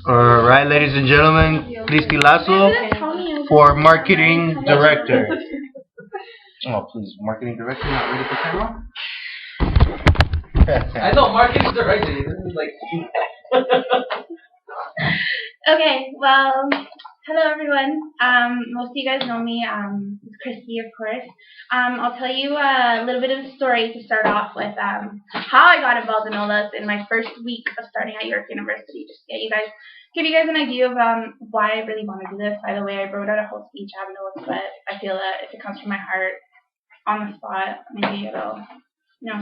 Alright, ladies and gentlemen, Cristi Lasso for Marketing Director. Oh, please, Marketing Director, not ready for camera? I know, Marketing Director. This is like. Okay, well, hello everyone. Most of you guys know me. It's Christy, of course. I'll tell you a little bit of a story to start off with. How I got involved in Olas in my first week of starting at York University. Just to give you guys an idea of why I really want to do this. By the way, I wrote out a whole speech. I have notes, but I feel that if it comes from my heart, on the spot, maybe it'll,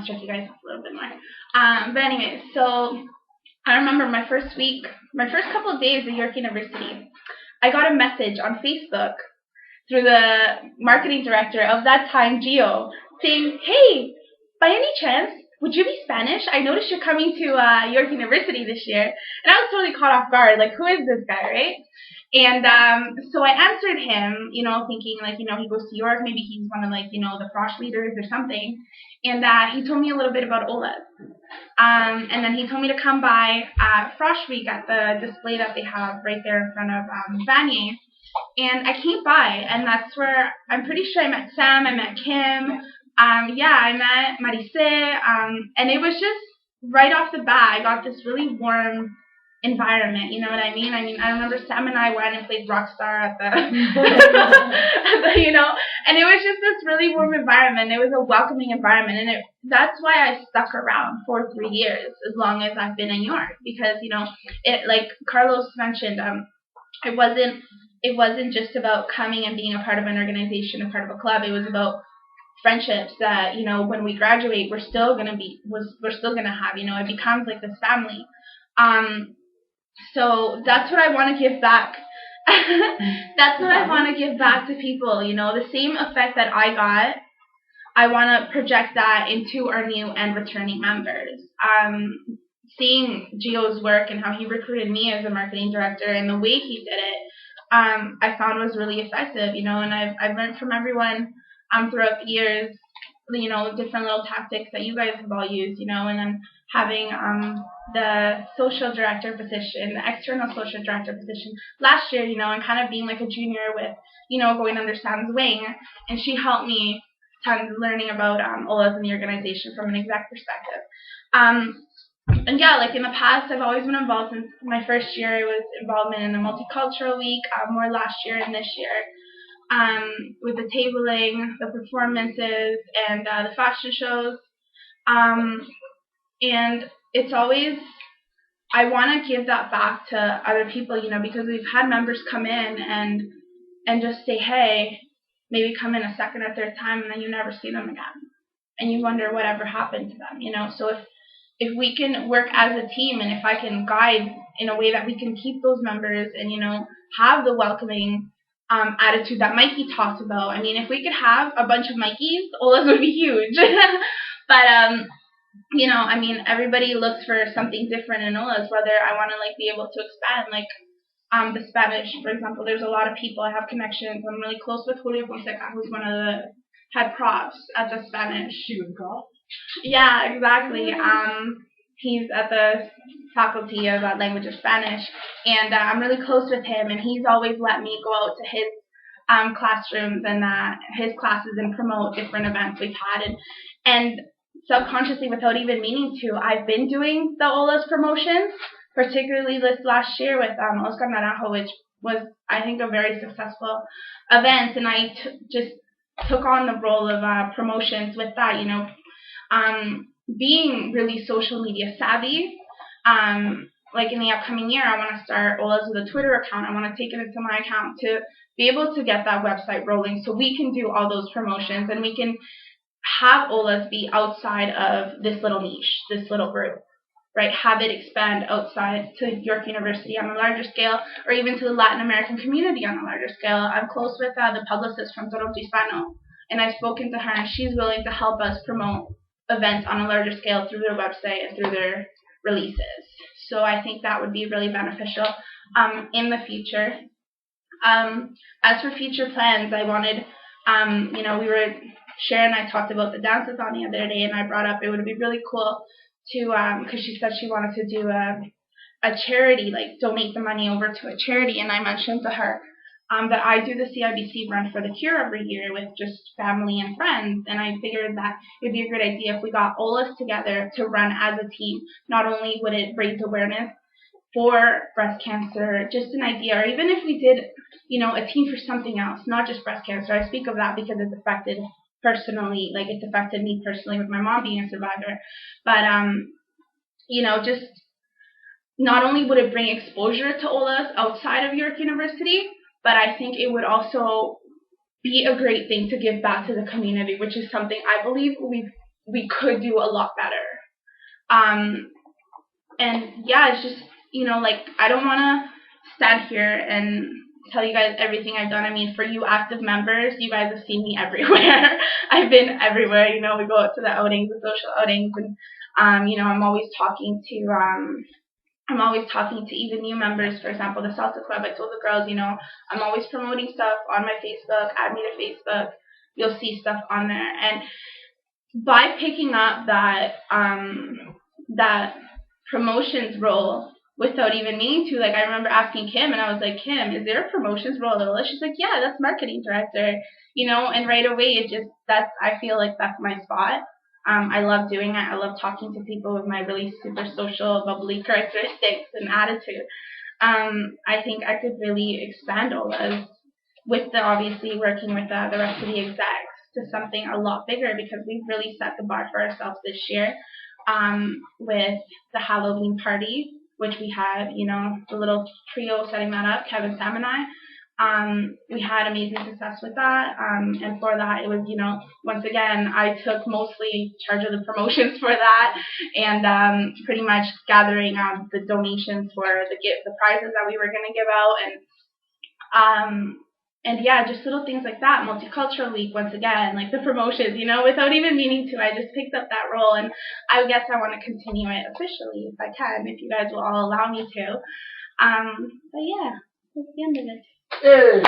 stretch you guys up a little bit more. But anyways, so I remember my first couple of days at York University, I got a message on Facebook through the marketing director of that time, Gio, saying, "Hey, by any chance, would you be Spanish? I noticed you're coming to York University this year." And I was totally caught off guard, like, who is this guy, right? And so I answered him, thinking, like, he goes to York, maybe he's one of, like, the Frosh leaders or something. And he told me a little bit about Olas. And then he told me to come by Frosh Week at the display that they have right there in front of Vanier. And I came by, and that's where I'm pretty sure I met Sam, I met Kim. I met Marise. And it was just right off the bat, I got this really warm environment, you know what I mean? I remember Sam and I went and played Rockstar at the, and it was just this really warm environment. It was a welcoming environment, and that's why I stuck around for 3 years, as long as I've been in York, because, it, like Carlos mentioned, it wasn't just about coming and being a part of an organization, a part of a club. It was about friendships that, when we graduate, we're still gonna have, it becomes like this family. So that's what I want to give back. That's what I want to give back to people, the same effect that I got, I want to project that into our new and returning members. Seeing Gio's work and how he recruited me as a marketing director and the way he did it, I found was really effective, and I've learned from everyone throughout the years, different little tactics that you guys have all used, and then having the social director position, the external social director position last year, and kind of being like a junior with, going under Sam's wing, and she helped me tons learning about Olas and the organization from an exec perspective. And yeah, like in the past, I've always been involved. Since my first year, it was involvement in the multicultural week, more last year and this year, with the tabling, the performances, and the fashion shows. And it's always, I want to give that back to other people, because we've had members come in and just say, hey, maybe come in a second or third time, and then you never see them again. And you wonder whatever happened to them, So if we can work as a team, and if I can guide in a way that we can keep those members and, have the welcoming attitude that Mikey talked about. If we could have a bunch of Mikeys, Olas would be huge. But, everybody looks for something different in Olas, whether I want to, be able to expand, the Spanish, for example. There's a lot of people I have connections. I'm really close with Julio Fonseca, who's one of the head profs at the Spanish. She would call? Yeah, exactly. He's at the faculty of language of Spanish, and I'm really close with him, and he's always let me go out to his classrooms and his classes and promote different events we've had, and subconsciously, without even meaning to, I've been doing the Olas promotions, particularly this last year with Oscar Naranjo, which was, I think, a very successful event, and I just took on the role of promotions with that, being really social media savvy. Like in the upcoming year, I want to start Olas with a Twitter account. I want to take it into my account to be able to get that website rolling so we can do all those promotions and we can have Olas be outside of this little niche, this little group, right? Have it expand outside to York University on a larger scale, or even to the Latin American community on a larger scale. I'm close with the publicist from Toronto Hispano, and I've spoken to her, and she's willing to help us promote events on a larger scale through their website and through their releases. So I think that would be really beneficial in the future. As for future plans, I wanted, Sharon and I talked about the dance-a-thon the other day, and I brought up it would be really cool because she said she wanted to do a charity, like donate the money over to a charity, and I mentioned to her that I do the CIBC Run for the Cure every year with just family and friends, and I figured that it would be a great idea if we got Olas together to run as a team. Not only would it raise awareness for breast cancer, just an idea, or even if we did, a team for something else, not just breast cancer. I speak of that because it's affected personally, like it's affected me personally with my mom being a survivor, but just not only would it bring exposure to Olas outside of York University, but I think it would also be a great thing to give back to the community, which is something I believe we could do a lot better. And yeah, it's just, I don't want to stand here and tell you guys everything I've done. I mean, for you active members, you guys have seen me everywhere. I've been everywhere. We go out to the outings, the social outings, and I'm always talking to even new members. For example, the salsa club. I told the girls, I'm always promoting stuff on my Facebook. Add me to Facebook. You'll see stuff on there. And by picking up that promotions role without even meaning to, I remember asking Kim, and I was like, Kim, is there a promotions role at Olas? She's like, yeah, that's marketing director. And right away I feel like that's my spot. I love doing it. I love talking to people with my really super social, bubbly characteristics and attitude. I think I could really expand Olas with obviously working with the rest of the execs to something a lot bigger, because we've really set the bar for ourselves this year with the Halloween party, which we had, the little trio setting that up, Kevin, Sam, and I. We had amazing success with that, and for that it was, once again, I took mostly charge of the promotions for that, and pretty much gathering the donations for the prizes that we were going to give out, and yeah, just little things like that. Multicultural week, once again, like the promotions, without even meaning to, I just picked up that role, and I guess I want to continue it officially if I can, if you guys will all allow me to. But yeah, that's the end of it. Hey.